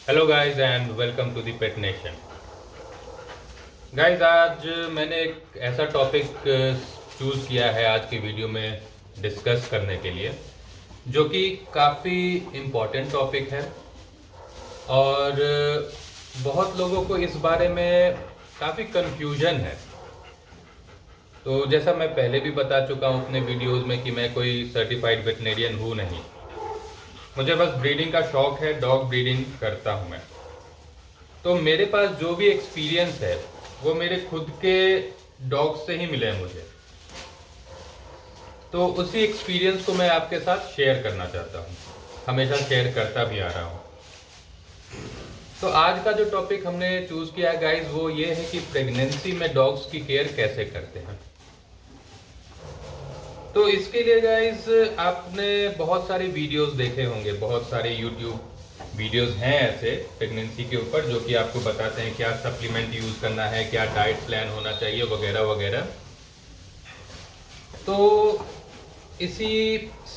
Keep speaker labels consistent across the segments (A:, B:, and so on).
A: Hello guys and welcome to the Pet Nation. Guys, आज मैंने एक ऐसा टॉपिक चूज़ किया है आज की वीडियो में डिस्कस करने के लिए, जो कि काफ़ी इम्पोर्टेंट टॉपिक है और बहुत लोगों को इस बारे में काफ़ी कन्फ्यूजन है। तो जैसा मैं पहले भी बता चुका हूँ अपने वीडियोस में कि मैं कोई सर्टिफाइड वेटनेरियन हूँ नहीं, मुझे बस ब्रीडिंग का शौक है, डॉग ब्रीडिंग करता हूँ मैं। तो मेरे पास जो भी एक्सपीरियंस है वो मेरे खुद के डॉग से ही मिले हैं मुझे, तो उसी एक्सपीरियंस को मैं आपके साथ शेयर करना चाहता हूँ, हमेशा शेयर करता भी आ रहा हूँ। तो आज का जो टॉपिक हमने चूज़ किया है गाइज, वो ये है कि प्रेगनेंसी में डॉग्स की केयर कैसे करते हैं। तो इसके लिए गाइज आपने बहुत सारे वीडियोस देखे होंगे, बहुत सारे यूट्यूब वीडियोस हैं ऐसे प्रेगनेंसी के ऊपर, जो कि आपको बताते हैं क्या सप्लीमेंट यूज़ करना है, क्या डाइट प्लान होना चाहिए वगैरह वगैरह। तो इसी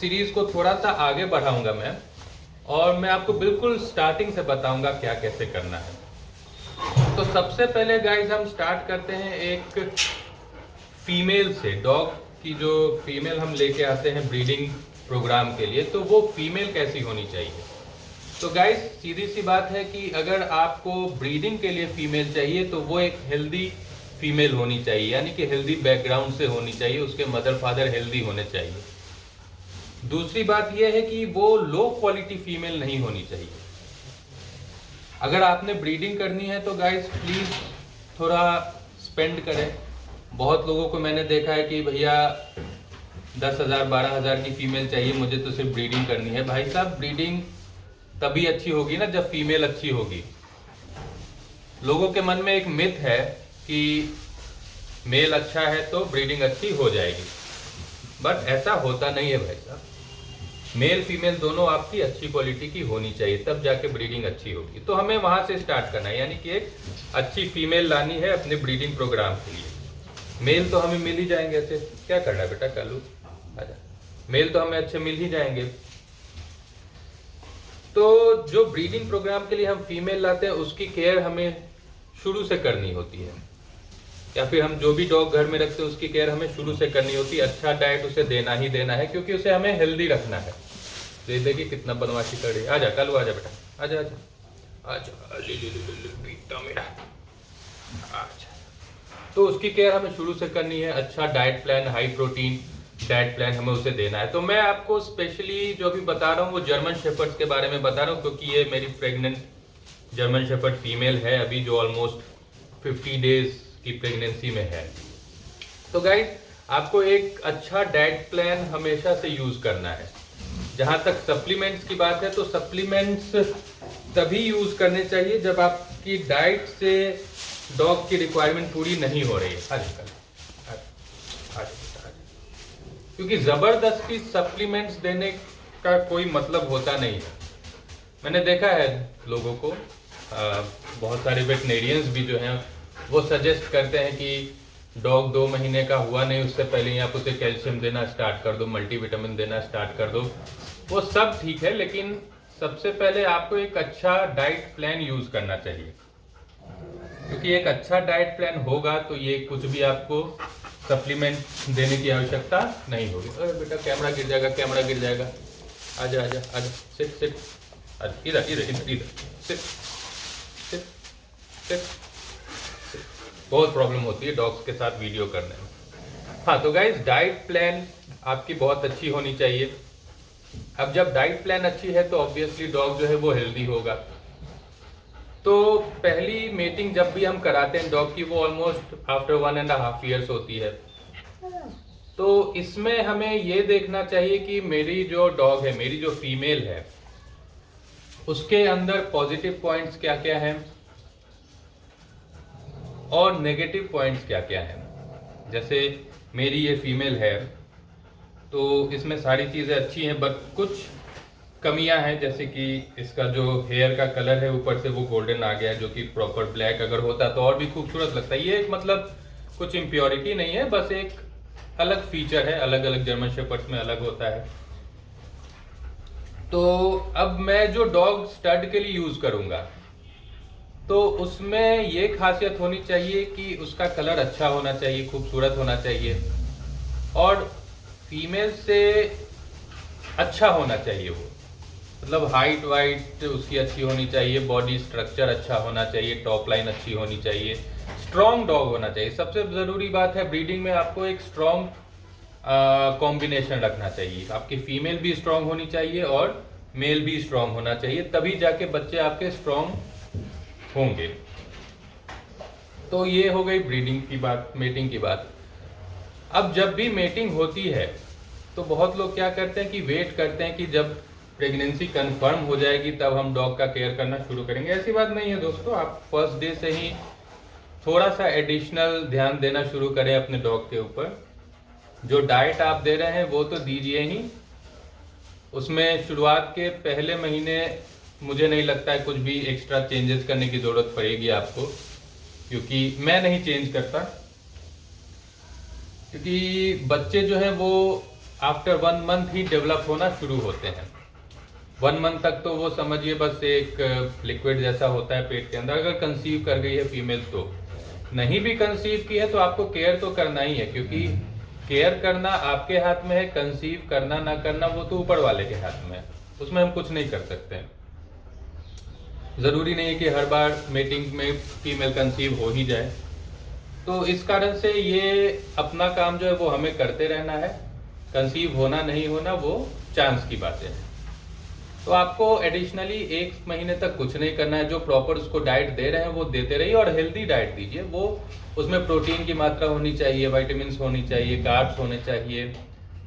A: सीरीज़ को थोड़ा सा आगे बढ़ाऊंगा मैं, और मैं आपको बिल्कुल स्टार्टिंग से बताऊंगा क्या कैसे करना है। तो सबसे पहले गाइज हम स्टार्ट करते हैं एक फीमेल से। डॉग की जो फीमेल हम लेके आते हैं ब्रीडिंग प्रोग्राम के लिए, तो वो फीमेल कैसी होनी चाहिए। तो गाइज सीधी सी बात है कि अगर आपको ब्रीडिंग के लिए फीमेल चाहिए तो वो एक हेल्दी फीमेल होनी चाहिए, यानी कि हेल्दी बैकग्राउंड से होनी चाहिए, उसके मदर फादर हेल्दी होने चाहिए। दूसरी बात यह है कि वो लो क्वालिटी फीमेल नहीं होनी चाहिए। अगर आपने ब्रीडिंग करनी है तो गाइज प्लीज थोड़ा स्पेंड करें। बहुत लोगों को मैंने देखा है कि भैया 10,000 12,000 की फीमेल चाहिए, मुझे तो सिर्फ ब्रीडिंग करनी है। भाई साहब, ब्रीडिंग तभी अच्छी होगी ना जब फीमेल अच्छी होगी। लोगों के मन में एक मिथ है कि मेल अच्छा है तो ब्रीडिंग अच्छी हो जाएगी, बट ऐसा होता नहीं है भाई साहब। मेल फीमेल दोनों आपकी अच्छी क्वालिटी की होनी चाहिए, तब जाके ब्रीडिंग अच्छी होगी। तो हमें वहां से स्टार्ट करना है, यानी कि एक अच्छी फीमेल लानी है अपने ब्रीडिंग प्रोग्राम के लिए। मेल तो हमें मिल ही जाएंगे, ऐसे क्या करना है बेटा, कालू आजा, मेल तो हमें अच्छे मिल ही जाएंगे। तो जो ब्रीडिंग प्रोग्राम के लिए हम फीमेल लाते हैं उसकी केयर हमें शुरू से करनी होती है, या फिर हम जो भी डॉग घर में रखते हैं उसकी केयर हमें शुरू से करनी होती है। अच्छा डाइट उसे देना ही देना है, क्योंकि उसे हमें हेल्दी रखना है। तो देखिए कितना बदमाशी कर रही है। आजा कालू, आजा बेटा, आजा आजा आजा, ले ले ले ले बेटा मेरा, आजा। तो उसकी केयर हमें शुरू से करनी है। अच्छा diet plan, high protein diet plan हमें उसे देना है। तो मैं आपको स्पेशली जो अभी बता रहा हूँ वो जर्मन शेपर्ड्स के बारे में बता रहा हूँ, क्योंकि ये मेरी प्रेग्नेंट जर्मन शेपर्ड फीमेल है अभी, जो ऑलमोस्ट 50 डेज की प्रेगनेंसी में है। तो गाइस, आपको एक अच्छा डाइट प्लान हमेशा से यूज करना है। जहां तक सप्लीमेंट्स की बात है, तो सप्लीमेंट्स तभी यूज करने चाहिए जब आपकी डाइट से डॉग की रिक्वायरमेंट पूरी नहीं हो रही है। क्योंकि जबरदस्ती सप्लीमेंट्स देने का कोई मतलब होता नहीं है। मैंने देखा है लोगों को, बहुत सारे वेटनेरियंस भी जो हैं वो सजेस्ट करते हैं कि डॉग 2 महीने का हुआ नहीं उससे पहले ही आप उसे कैल्शियम देना स्टार्ट कर दो, मल्टीविटामिन देना स्टार्ट कर दो। वो सब ठीक है, लेकिन सबसे पहले आपको एक अच्छा डाइट प्लान यूज करना चाहिए, क्योंकि एक अच्छा डाइट प्लान होगा तो ये कुछ भी आपको सप्लीमेंट देने की आवश्यकता नहीं होगी। अरे बेटा कैमरा गिर जाएगा, कैमरा गिर जाएगा, आजा आजा आजा, सिट सिट, इधर इधर इधर इधर, सिट सिट सिट। बहुत प्रॉब्लम होती है डॉग्स के साथ वीडियो करने में। हाँ, तो गाइज डाइट प्लान आपकी बहुत अच्छी होनी चाहिए। अब जब डाइट प्लान अच्छी है तो ऑब्वियसली डॉग जो है वो हेल्दी होगा। तो पहली मीटिंग जब भी हम कराते हैं डॉग की, वो ऑलमोस्ट आफ्टर 1.5 years होती है। तो इसमें हमें ये देखना चाहिए कि मेरी जो डॉग है, मेरी जो फीमेल है, उसके अंदर पॉजिटिव पॉइंट्स क्या क्या हैं और नेगेटिव पॉइंट्स क्या क्या हैं। जैसे मेरी ये फीमेल है तो इसमें सारी चीज़ें अच्छी हैं, बट कुछ कमियां हैं, जैसे कि इसका जो हेयर का कलर है ऊपर से वो गोल्डन आ गया है, जो कि प्रॉपर ब्लैक अगर होता तो और भी खूबसूरत लगता है। ये एक मतलब कुछ इम्प्योरिटी नहीं है, बस एक अलग फीचर है, अलग अलग जर्मन शेपर्ड्स में अलग होता है। तो अब मैं जो डॉग स्टड के लिए यूज करूंगा तो उसमें ये खासियत होनी चाहिए कि उसका कलर अच्छा होना चाहिए, खूबसूरत होना चाहिए, और फीमेल से अच्छा होना चाहिए वो, मतलब हाइट वाइट उसकी अच्छी होनी चाहिए, बॉडी स्ट्रक्चर अच्छा होना चाहिए, टॉप लाइन अच्छी होनी चाहिए, स्ट्रॉन्ग डॉग होना चाहिए। सबसे ज़रूरी बात है ब्रीडिंग में आपको एक स्ट्रॉन्ग कॉम्बिनेशन रखना चाहिए। आपकी फीमेल भी स्ट्रॉन्ग होनी चाहिए और मेल भी स्ट्रॉन्ग होना चाहिए, तभी जाके बच्चे आपके स्ट्रॉन्ग होंगे। तो ये हो गई ब्रीडिंग की बात, मेटिंग की बात। अब जब भी मेटिंग होती है तो बहुत लोग क्या करते हैं कि वेट करते हैं कि जब प्रेगनेंसी कंफर्म हो जाएगी तब हम डॉग का केयर करना शुरू करेंगे। ऐसी बात नहीं है दोस्तों, आप फर्स्ट डे से ही थोड़ा सा एडिशनल ध्यान देना शुरू करें अपने डॉग के ऊपर। जो डाइट आप दे रहे हैं वो तो दीजिए ही, उसमें शुरुआत के पहले महीने मुझे नहीं लगता है कुछ भी एक्स्ट्रा चेंजेस करने की ज़रूरत पड़ेगी आपको, क्योंकि मैं नहीं चेंज करता, क्योंकि बच्चे जो हैं वो आफ्टर 1 मंथ ही डेवलप होना शुरू होते हैं। 1 मंथ तक तो वो समझिए बस एक लिक्विड जैसा होता है पेट के अंदर। अगर कंसीव कर गई है फीमेल, तो नहीं भी कंसीव की है तो आपको केयर तो करना ही है, क्योंकि केयर करना आपके हाथ में है, कंसीव करना ना करना वो तो ऊपर वाले के हाथ में है, उसमें हम कुछ नहीं कर सकते हैं। ज़रूरी नहीं है कि हर बार मेटिंग में फीमेल कंसीव हो ही जाए। तो इस कारण से ये अपना काम जो है वो हमें करते रहना है, कंसीव होना नहीं होना वो चांस की बातें हैं। तो आपको एडिशनली 1 महीने तक कुछ नहीं करना है। जो प्रॉपर उसको डाइट दे रहे हैं वो देते रहिए, और हेल्दी डाइट दीजिए। वो उसमें प्रोटीन की मात्रा होनी चाहिए, विटामिन्स होनी चाहिए, कार्ब्स होने चाहिए,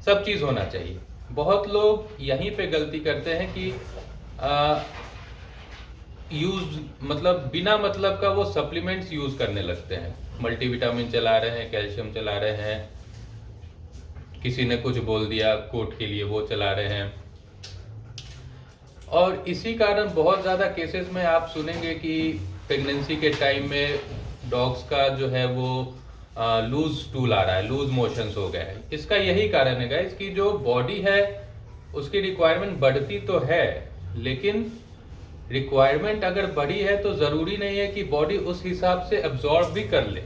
A: सब चीज़ होना चाहिए। बहुत लोग यहीं पे गलती करते हैं कि यूज मतलब बिना मतलब का वो सप्लीमेंट्स यूज करने लगते हैं। मल्टीविटामिन चला रहे हैं, कैल्शियम चला रहे हैं, किसी ने कुछ बोल दिया कोट के लिए वो चला रहे हैं, और इसी कारण बहुत ज़्यादा केसेस में आप सुनेंगे कि प्रेगनेंसी के टाइम में डॉग्स का जो है वो लूज स्टूल आ रहा है, लूज मोशंस हो गया है। इसका यही कारण है गाइस कि जो बॉडी है उसकी रिक्वायरमेंट बढ़ती तो है, लेकिन रिक्वायरमेंट अगर बढ़ी है तो ज़रूरी नहीं है कि बॉडी उस हिसाब से एब्जॉर्ब भी कर ले।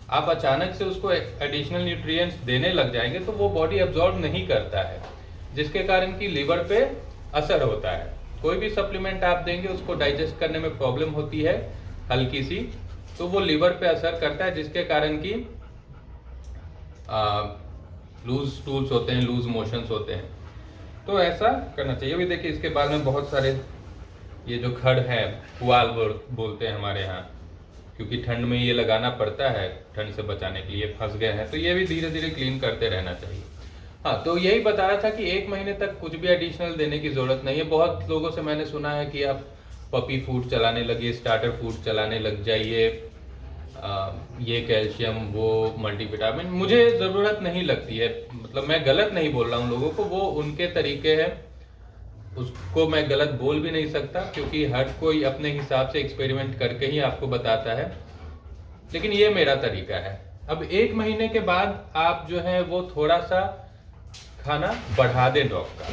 A: आप अचानक से उसको एडिशनल न्यूट्रिएंट्स देने लग जाएंगे तो वो बॉडी एब्जॉर्ब नहीं करता है, जिसके कारण कि लीवर पे असर होता है। कोई भी सप्लीमेंट आप देंगे उसको डाइजेस्ट करने में प्रॉब्लम होती है हल्की सी, तो वो लीवर पे असर करता है, जिसके कारण कि लूज स्टूल्स होते हैं, लूज मोशंस होते हैं। तो ऐसा करना चाहिए। अभी देखिए इसके बाद में बहुत सारे ये जो खड़ है, पुआल बोलते हैं हमारे यहाँ, क्योंकि ठंड में ये लगाना पड़ता है ठंड से बचाने के लिए, फंस गए हैं, तो ये भी धीरे धीरे क्लीन करते रहना चाहिए। हाँ, तो यही बताया था कि 1 महीने तक कुछ भी एडिशनल देने की ज़रूरत नहीं है। बहुत लोगों से मैंने सुना है कि आप पपी फूड चलाने लगिए, स्टार्टर फूड चलाने लग जाइए, ये कैल्शियम वो मल्टीविटामिन। मुझे ज़रूरत नहीं लगती है, मतलब मैं गलत नहीं बोल रहा हूँ लोगों को, वो उनके तरीके हैं, उसको मैं गलत बोल भी नहीं सकता, क्योंकि हर कोई अपने हिसाब से एक्सपेरिमेंट करके ही आपको बताता है, लेकिन ये मेरा तरीका है। अब 1 महीने के बाद आप जो है वो थोड़ा सा खाना बढ़ा दें डॉग का।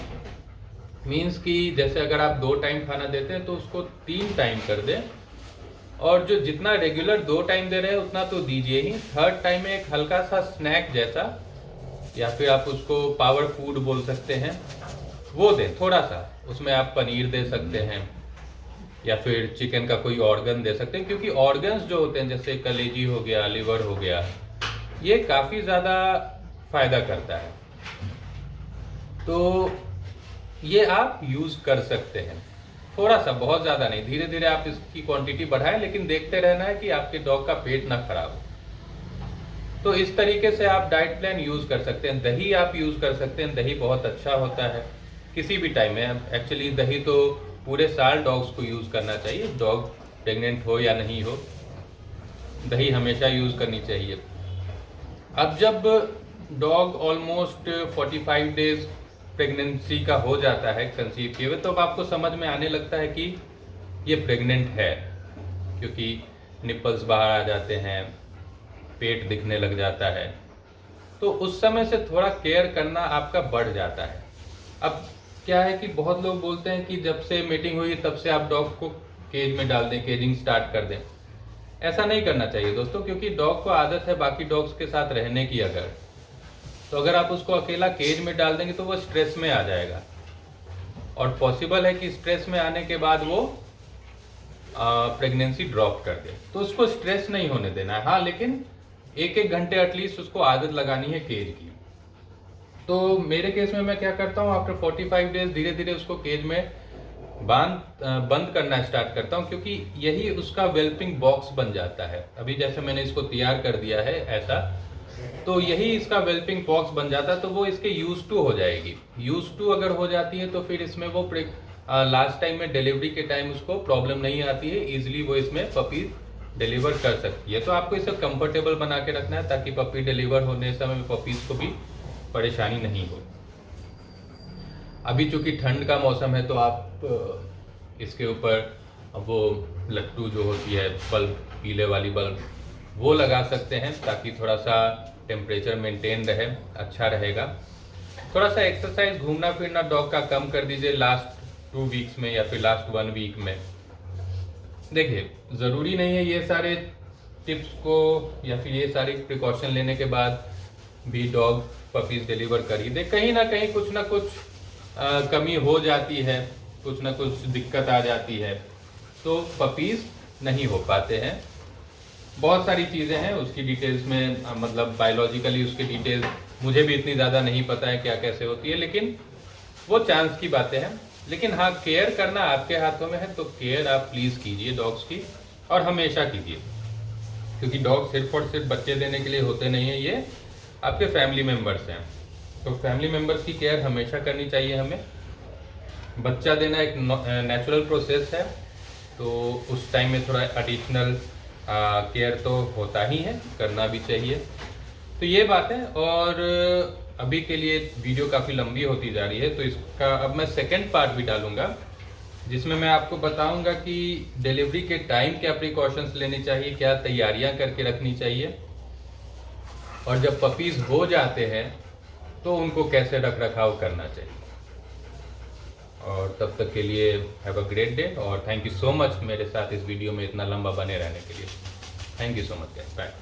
A: मीन्स कि जैसे अगर आप 2 टाइम खाना देते हैं तो उसको 3 टाइम कर दें, और जो जितना रेगुलर 2 टाइम दे रहे हैं उतना तो दीजिए ही। 3rd टाइम में एक हल्का सा स्नैक जैसा, या फिर आप उसको पावर फूड बोल सकते हैं, वो दें थोड़ा सा। उसमें आप पनीर दे सकते हैं या फिर चिकन का कोई ऑर्गन दे सकते हैं, क्योंकि ऑर्गन्स जो होते हैं जैसे कलेजी हो गया, लिवर हो गया, ये काफ़ी ज़्यादा फायदा करता है। तो ये आप यूज़ कर सकते हैं थोड़ा सा, बहुत ज़्यादा नहीं, धीरे धीरे आप इसकी क्वांटिटी बढ़ाएं, लेकिन देखते रहना है कि आपके डॉग का पेट ना खराब हो। तो इस तरीके से आप डाइट प्लान यूज़ कर सकते हैं। दही आप यूज़ कर सकते हैं, दही बहुत अच्छा होता है किसी भी टाइम में। एक्चुअली दही तो पूरे साल डॉग्स को यूज़ करना चाहिए, डॉग प्रेग्नेंट हो या नहीं हो, दही हमेशा यूज़ करनी चाहिए। अब जब डॉग ऑलमोस्ट 45 डेज प्रेगनेंसी का हो जाता है कंसीव किए हुए, तो अब आपको समझ में आने लगता है कि ये प्रेग्नेंट है, क्योंकि निपल्स बाहर आ जाते हैं, पेट दिखने लग जाता है। तो उस समय से थोड़ा केयर करना आपका बढ़ जाता है। अब क्या है कि बहुत लोग बोलते हैं कि जब से मीटिंग हुई तब से आप डॉग को केज में डाल दें, केजिंग स्टार्ट कर दें। ऐसा नहीं करना चाहिए दोस्तों, क्योंकि डॉग को आदत है बाकी डॉग्स के साथ रहने की। अगर आप उसको अकेला केज में डाल देंगे तो वो स्ट्रेस में आ जाएगा, और पॉसिबल है कि स्ट्रेस में आने के बाद वो प्रेगनेंसी ड्रॉप कर दे। तो उसको स्ट्रेस नहीं होने देना है। हाँ, लेकिन 1-1 घंटे एटलीस्ट उसको आदत लगानी है केज की। तो मेरे केस में मैं क्या करता हूँ, आफ्टर 45 डेज धीरे धीरे उसको केज में बंद करना स्टार्ट करता हूँ, क्योंकि यही उसका वेल्पिंग बॉक्स बन जाता है। अभी जैसे मैंने इसको तैयार कर दिया है ऐसा, तो यही इसका वेल्पिंग बॉक्स बन जाता है। तो वो इसके यूज टू हो जाएगी। यूज टू अगर हो जाती है तो फिर इसमें वो लास्ट टाइम में डिलीवरी के टाइम उसको प्रॉब्लम नहीं आती है, इजिली वो इसमें पपी डिलीवर कर सकती है। तो आपको इसे कंफर्टेबल बना के रखना है ताकि पपी डिलीवर होने समय पपीज को भी परेशानी नहीं हो। अभी चूंकि ठंड का मौसम है तो आप इसके ऊपर वो लट्टू जो होती है बल्ब, पीले वाली बल्ब, वो लगा सकते हैं ताकि थोड़ा सा टेम्परेचर मेंटेन रहे, अच्छा रहेगा। थोड़ा सा एक्सरसाइज, घूमना फिरना डॉग का कम कर दीजिए लास्ट 2 वीक्स में या फिर लास्ट 1 वीक में। देखिए, ज़रूरी नहीं है ये सारे टिप्स को या फिर ये सारी प्रिकॉशन लेने के बाद भी डॉग पपीज डिलीवर कर ही दे। कहीं ना कहीं कुछ ना कुछ कमी हो जाती है, कुछ ना कुछ दिक्कत आ जाती है, तो पपीज नहीं हो पाते हैं। बहुत सारी चीज़ें हैं उसकी डिटेल्स में, मतलब बायोलॉजिकली उसकी डिटेल्स मुझे भी इतनी ज़्यादा नहीं पता है क्या कैसे होती है, लेकिन वो चांस की बातें हैं। लेकिन हाँ, केयर करना आपके हाथों में है, तो केयर आप प्लीज़ कीजिए डॉग्स की, और हमेशा कीजिए, क्योंकि डॉग सिर्फ और सिर्फ बच्चे देने के लिए होते नहीं हैं, ये आपके फैमिली मेम्बर्स हैं। तो फैमिली मेम्बर्स की केयर हमेशा करनी चाहिए हमें। बच्चा देना एक नेचुरल प्रोसेस है, तो उस टाइम में थोड़ा एडिशनल केयर तो होता ही है, करना भी चाहिए। तो ये बात है। और अभी के लिए वीडियो काफ़ी लंबी होती जा रही है, तो इसका अब मैं सेकंड पार्ट भी डालूंगा, जिसमें मैं आपको बताऊंगा कि डिलीवरी के टाइम क्या प्रिकॉशंस लेनी चाहिए, क्या तैयारियां करके रखनी चाहिए, और जब पपीज हो जाते हैं तो उनको कैसे रख रखाव करना चाहिए। और तब तक के लिए हैव अ ग्रेट डे, और थैंक यू सो मच मेरे साथ इस वीडियो में इतना लंबा बने रहने के लिए। Thank you so much guys, bye.